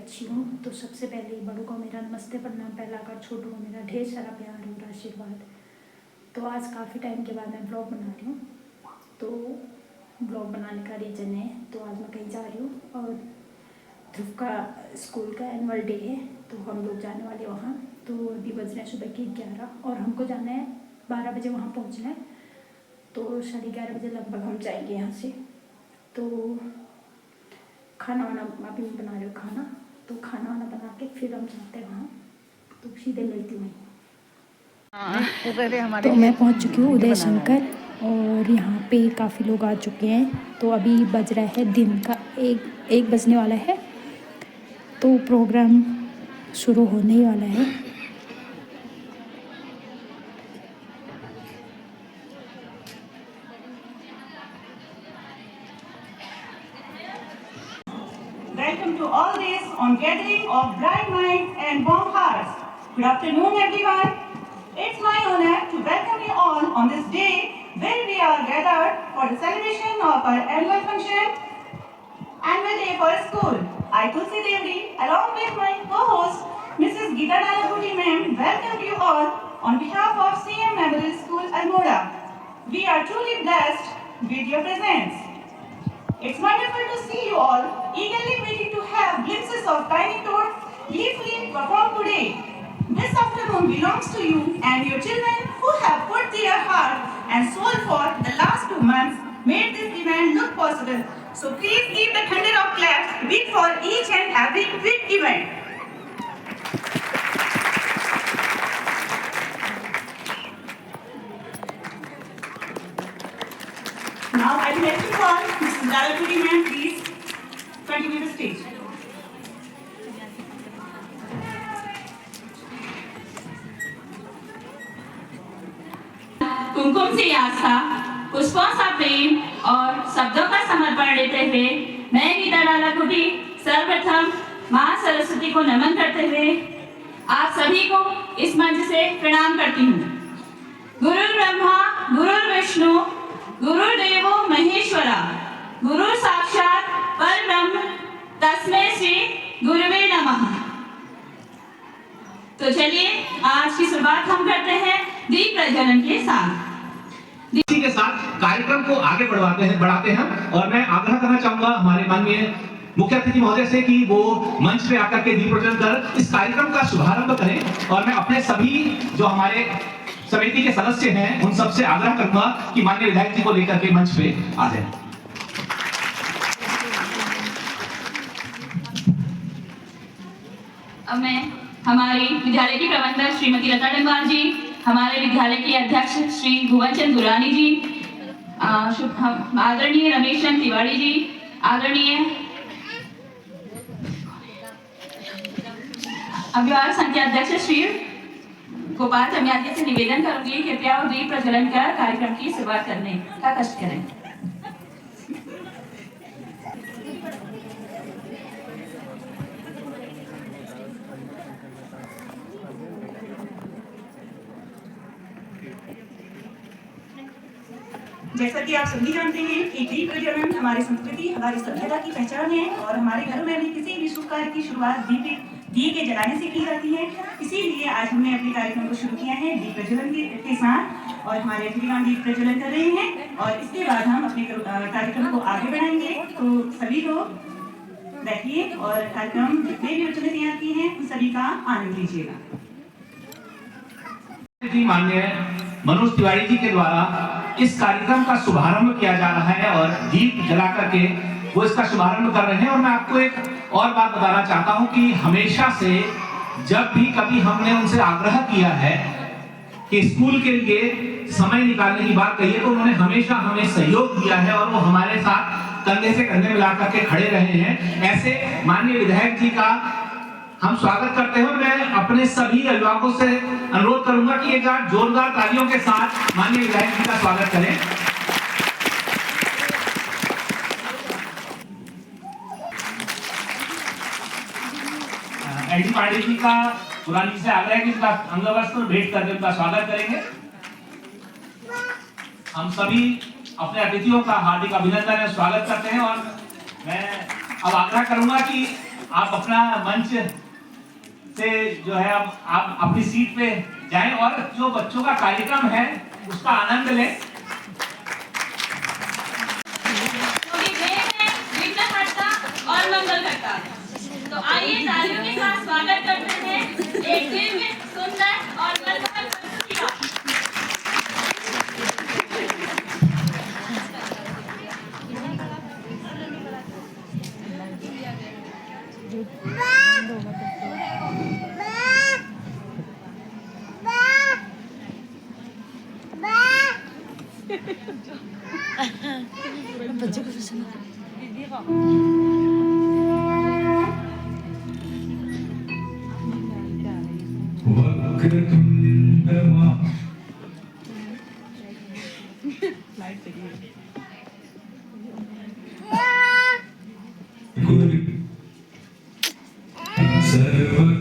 अच्छी हूँ। तो सबसे पहले बड़ों को मेरा नमस्ते प्रणाम पहला कर, छोटों को मेरा ढेर सारा प्यार और आशीर्वाद। तो आज काफ़ी टाइम के बाद मैं ब्लॉग बना रही हूँ। तो ब्लॉग बनाने का रीज़न है, तो आज मैं कहीं जा रही हूँ और ध्रुव का स्कूल का एनुअल डे है, तो हम लोग जाने वाले वहाँ। तो अभी बज रहे हैं सुबह के 11 और हमको जाना है 12 बजे वहाँ पहुँचना है। तो 11:30 बजे लगभग हम जाएंगे यहाँ से। तो खाना वाना अभी मैं बना रही हूँ खाना, तो खाना वाना बना के फिर हम जाते हैं वहाँ। तो सीधे मिलती हूँ। तो मैं पहुँच चुकी हूँ उदय शंकर और यहाँ पे काफ़ी लोग आ चुके हैं। तो अभी बज रहा है दिन का एक बजने वाला है, तो प्रोग्राम शुरू होने ही वाला है। Welcome to all this on gathering of bright minds and warm hearts. Good afternoon, everyone. It's my honor to welcome you all on this day where we are gathered for the celebration of our annual function, Annual Day for School. I, Tulsi Devri, along with my co-host, Mrs. Geeta Nalaguti ma'am, welcome you all on behalf of CM Memorial School, Almora. We are truly blessed with your presence. It's wonderful to see you all eagerly waiting to have glimpses of tiny toads gleefully perform today. This afternoon belongs to you and your children who have put their heart and soul for the last 2 months made this event look possible. So please give the thunder of claps beat for each and every big event. Now I would like to call Mrs. Nalaguti ma'am, please continue the stage. कुमकुम से आस्था, पुष्पों सा प्रेम और शब्दों का समर्पण लेते हुए मैं गीता नालागुटी सर्वप्रथम मां सरस्वती को नमन करते हुए आप सभी को इस मंच से प्रणाम करती हूँ। गुरु ब्रह्मा गुरु विष्णु गुरुदेवो महेश्वरा, गुरु साक्षात परब्रह्म तस्मै श्री गुरुवे नमः। तो चलिए आज की शुरुआत हम करते हैं दीप प्रज्वलन के साथ। इसी के साथ कार्यक्रम को आगे बढ़ाते हैं और मैं आग्रह करना चाहूंगा हमारे माननीय मुख्य अतिथि महोदय से कि वो मंच पे आकर के दीप प्रज्वलन कर इस कार्यक्रम का शुभारंभ करें। और मैं अपने सभी जो हमारे समिति के सदस्य हैं उन सबसे आग्रह करूंगा कि माननीय विधायक जी को लेकर के मंच पे आ जाएं। अब मैं हमारी विद्यालय की प्रबंधक श्रीमती लता डंगाल जी, हमारे विद्यालय के अध्यक्ष श्री भुवनचंद दुरानी जी, आदरणीय रमेश चंद तिवारी जी, आदरणीय अभिभावक संघ के अध्यक्ष श्री गोपाल चमियाती से निवेदन करूंगी कृपया वो दीप प्रज्वलन कर कार्यक्रम की शुरुआत करने का कष्ट करें। जैसा कि आप सभी जानते हैं कि दीप प्रज्वलन हमारी संस्कृति, हमारी सभ्यता की पहचान है और हमारे घरों में भी किसी भी शुभ कार्य की शुरुआत दिए के जलाने से की जाती है। इसीलिए आज हमने अपने कार्यक्रम को शुरू किया है दीप प्रज्वलन के साथ और हमारे अतिथिगण दीप प्रज्वलन कर रहे हैं और इसके बाद हम अपने कार्यक्रम को आगे बढ़ाएंगे। तो सभी लोग बैठिए और कार्यक्रम जितने भी बच्चों ने तैयार किए हैं उन सभी का आनंद लीजिएगा। माननीय मनोज तिवारी जी के द्वारा इस कार्यक्रम का शुभारंभ किया जा रहा है और दीप जला करके वो इसका शुभारंभ कर रहे हैं। और मैं आपको एक और बात बताना चाहता हूं कि हमेशा से जब भी कभी हमने उनसे आग्रह किया है कि स्कूल के लिए समय निकालने की बात कही है तो उन्होंने हमेशा हमें सहयोग दिया है और वो हमारे साथ कंधे से कंधे मिला करके खड़े रहे हैं। ऐसे माननीय विधायक जी का हम स्वागत करते हैं। मैं अपने सभी अभिभावकों से अनुरोध करूंगा कि एक बार जोरदार तालियों के साथ माननीय विधायक जी का स्वागत करें। एडी पांडे जी का पुरानी से आग्रह है कि उनका अंगवस्त्र भेंट करके उनका स्वागत करेंगे। हम सभी अपने अतिथियों का हार्दिक अभिनंदन और स्वागत करते हैं और मैं अब आग्रह करूंगा कि आप अपना मंच से जो है आप अपनी सीट पे जाएं और जो बच्चों का कार्यक्रम है उसका आनंद लें। और मंगल करता है। तो आइए तालियों के साथ स्वागत करते हैं एक दिव्य, सुंदर और मनमोहक प्रस्तुति का।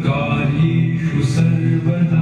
सर्वकार्येषु सर्वदा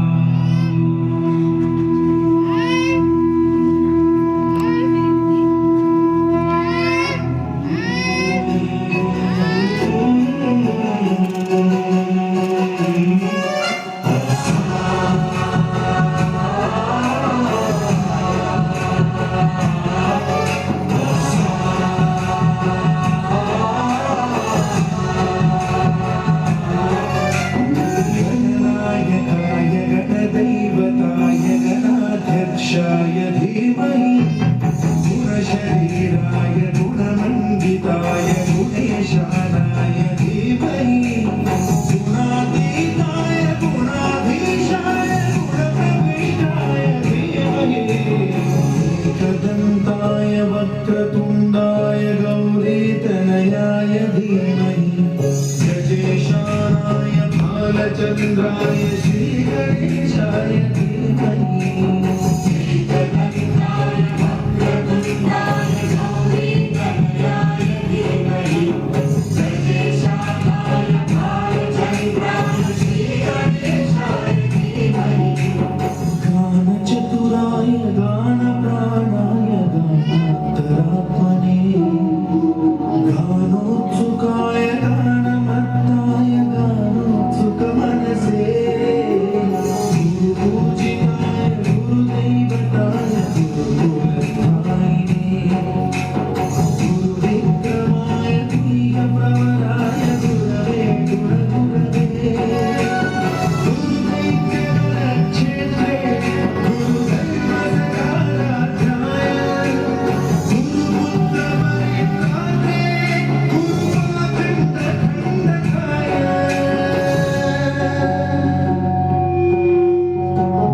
वक्रतुण्डाय गौरीतनयाय धीमहि गजेशानाय भालचन्द्राय श्रीगणेशाय धीमहि गानचतुराय गानप्राणाय गानान्तरात्मने गानोत्सुकाय गानमत्ताय गानोत्सुकमनसे गुरुपूजिताय गुरुदैवताय गुरुकुलस्थायिने गुरुविक्रमाय तुल्यप्रवराय गुरवे गुणगुरवे गुरुदैत्यगणक्षेत्रे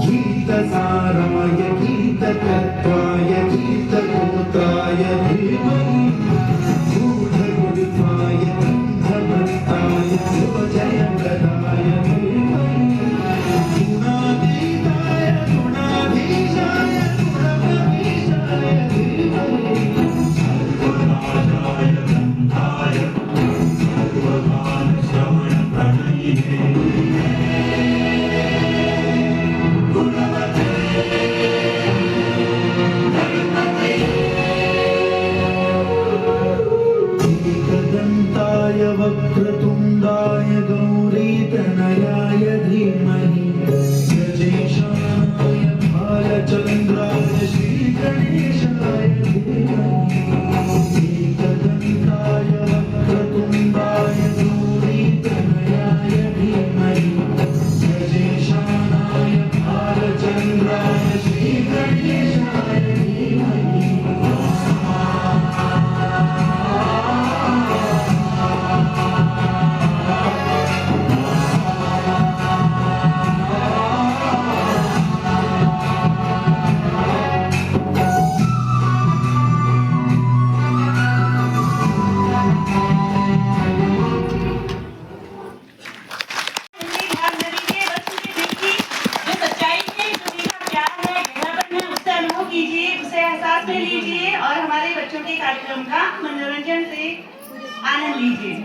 गीतसाराय गीतकर्ताय गीतगोत्राय धीमहि गूढगुल्फाय गन्धभक्ताय शिवजयप्रदाय धीमहि गुणातीताय गुणाधीशाय गुणप्रवीशाय धीमहि सर्वराजाय गन्धाय सर्वकालश्रवणप्रणयिने एकदन्ताय वक्रतुण्डाय गौरीतनयाय धीमहि गजेशानाय भालचन्द्राय श्रीगणेशाय धीमहि एकदन्ताय वक्रतुण्डाय गौरीतनयाय धीमहि गजेशानाय भालचन्द्राय श्रीगणेशाय धीमहि और हमारे बच्चों के कार्यक्रम का मनोरंजन से आनंद लीजिए।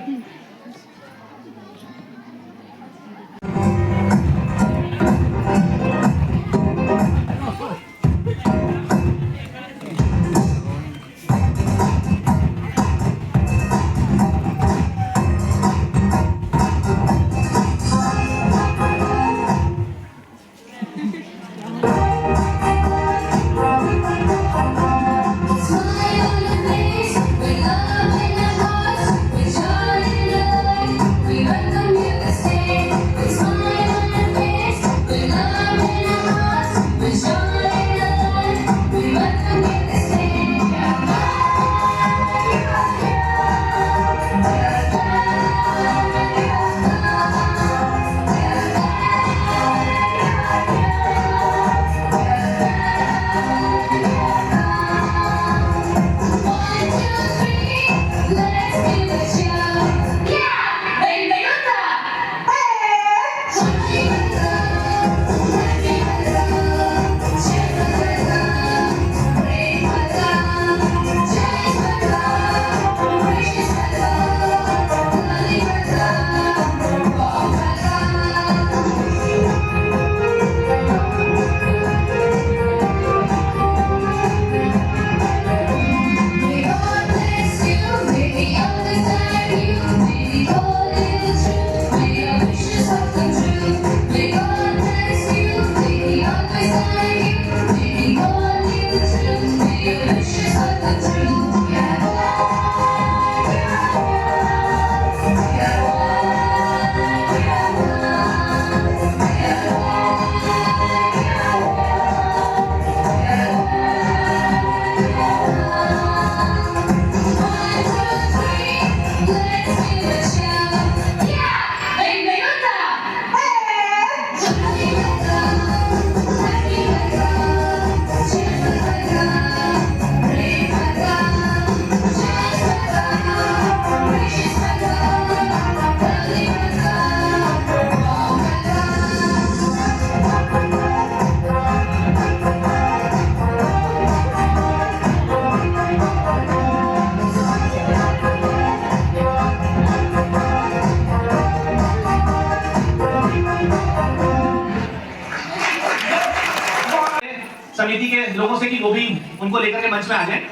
समिति के लोगों से कि वो भी उनको लेकर के मंच में आ जाएं।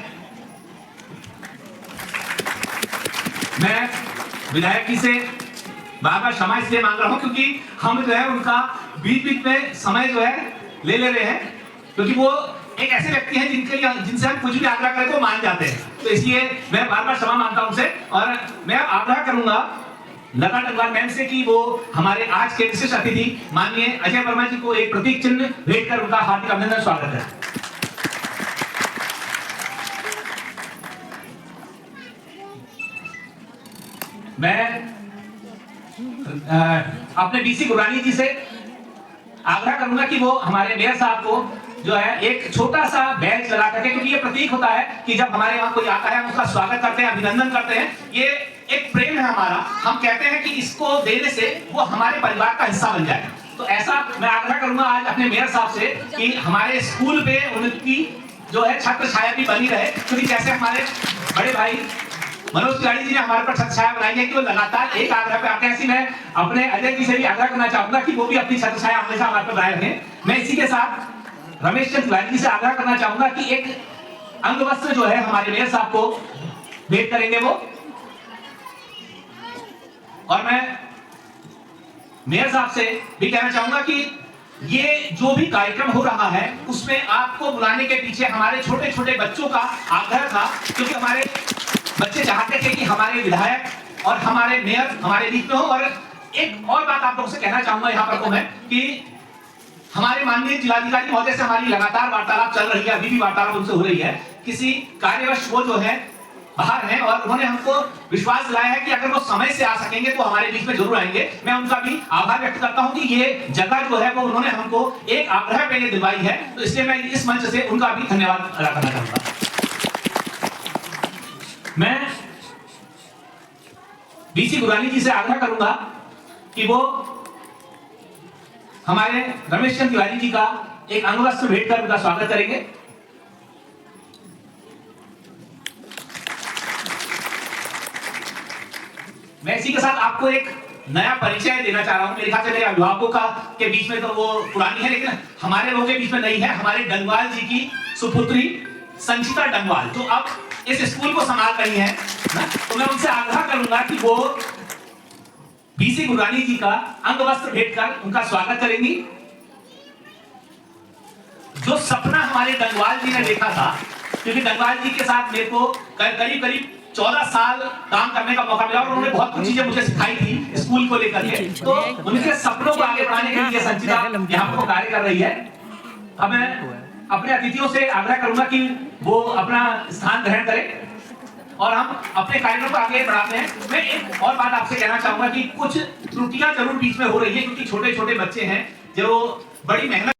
मैं विधायक जी से बार-बार क्षमा इसलिए मांग रहा हूं क्योंकि हम जो है उनका बीच-बीच में समय जो है ले रहे हैं, क्योंकि वो एक ऐसे व्यक्ति हैं जिनसे हम कुछ भी आग्रह करें तो मान जाते हैं। तो इसलिए मैं बार-बार क्षमा मांगता हूं उनसे, और मैं आग्रह करूंगा लता डंगवाल मैम से कि वो हमारे आज के विशिष्ट अतिथि माननीय अजय वर्मा जी को एक प्रतीक चिन्ह भेंट कर उनका हार्दिक अभिनंदन स्वागत है। मैं अपने बीसी गुरानी जी से आग्रह करूंगा कि वो हमारे मेयर साहब को जो है एक छोटा सा बैच लगा करके, क्योंकि ये प्रतीक होता है कि जब हमारे वहां कोई आता है हम उसका स्वागत करते हैं, अभिनंदन करते हैं। ये एक प्रेम है हमारा, हम कहते हैं कि इसको देने से वो हमारे परिवार का हिस्सा बन जाए। तो ऐसा मैं आग्रह करूंगा आज अपने मेयर साहब से कि हमारे स्कूल पे उनकी जो है छत्र छाया भी बनी रहे, क्योंकि जैसे हमारे बड़े भाई मनोज तिवारी जी ने हमारे पर छत्र छाया बनाई है कि वो लगातार एक आग्रह पे आते हैं, ऐसी मैं अपने अजय जी से भी आग्रह करना चाहूंगा कि वो भी अपनी छत्र छाया हमेशा हमारे पर बनाए रखें। मैं इसी के साथ रमेश चंद्र तिवारी जी से आग्रह करना चाहूंगा कि एक अंग वस्त्र जो है हमारे मेयर साहब को भेंट करेंगे वो, और मैं मेयर साहब से भी कहना चाहूंगा कि ये जो भी कार्यक्रम हो रहा है उसमें आपको बुलाने के पीछे हमारे छोटे छोटे बच्चों का आग्रह था, क्योंकि हमारे बच्चे चाहते थे कि हमारे विधायक और हमारे मेयर हमारे बीच में हो। और एक और बात आप लोगों से कहना चाहूंगा यहाँ पर को मैं कि हमारे माननीय जिलाधिकारी महोदय से हमारी लगातार वार्तालाप चल रही है, अभी भी वार्तालाप उनसे हो रही है। किसी कार्यवश वो जो है बाहर हैं और उन्होंने हमको विश्वास दिलाया है कि अगर वो समय से आ सकेंगे तो हमारे बीच में जरूर आएंगे। मैं उनका भी आभार व्यक्त करता हूं कि ये जगह जो है वो उन्होंने हमको एक आग्रह पे दिलवाई है, तो इसलिए मैं इस मंच से उनका भी धन्यवाद अदा करना चाहूंगा। मैं बीसी गुरानी जी से आग्रह करूंगा कि वो हमारे रमेश चंद्र तिवारी जी का एक अंग वस्त्र भेंट कर उनका स्वागत करेंगे। मैं इसी के साथ आपको एक नया परिचय देना चाह रहा हूं। मेरे ख्याल से मेरे अभिभावकों का के बीच में तो वो पुरानी है, लेकिन हमारे लोगों के बीच में नहीं है। हमारे डंगवाल जी की सुपुत्री संचिता डंगवाल जो अब इस स्कूल को संभाल रही हैं ना, तो मैं उनसे आग्रह करूंगा कि वो बीसी गुरानी जी का अंग वस्त्र भेंट कर उनका स्वागत करेंगी। जो सपना हमारे डंगवाल जी ने देखा था, क्योंकि डंगवाल जी के साथ मेरे को करीब करीब 14 साल काम करने का मौका मिला और उन्होंने बहुत कुछ चीजें मुझे सिखाई थी स्कूल को लेकर के, तो उनके सपनों को आगे बढ़ाने के लिए संचिता यहाँ पर कार्य कर रही है। अब मैं अपने अतिथियों से आग्रह करूंगा कि वो अपना स्थान ग्रहण करें और हम अपने कार्यक्रम को आगे बढ़ाते हैं। मैं एक और बात आपसे कहना चाहूंगा कि कुछ त्रुटियां जरूर बीच में हो रही है, क्योंकि छोटे छोटे बच्चे हैं जो बड़ी मेहनत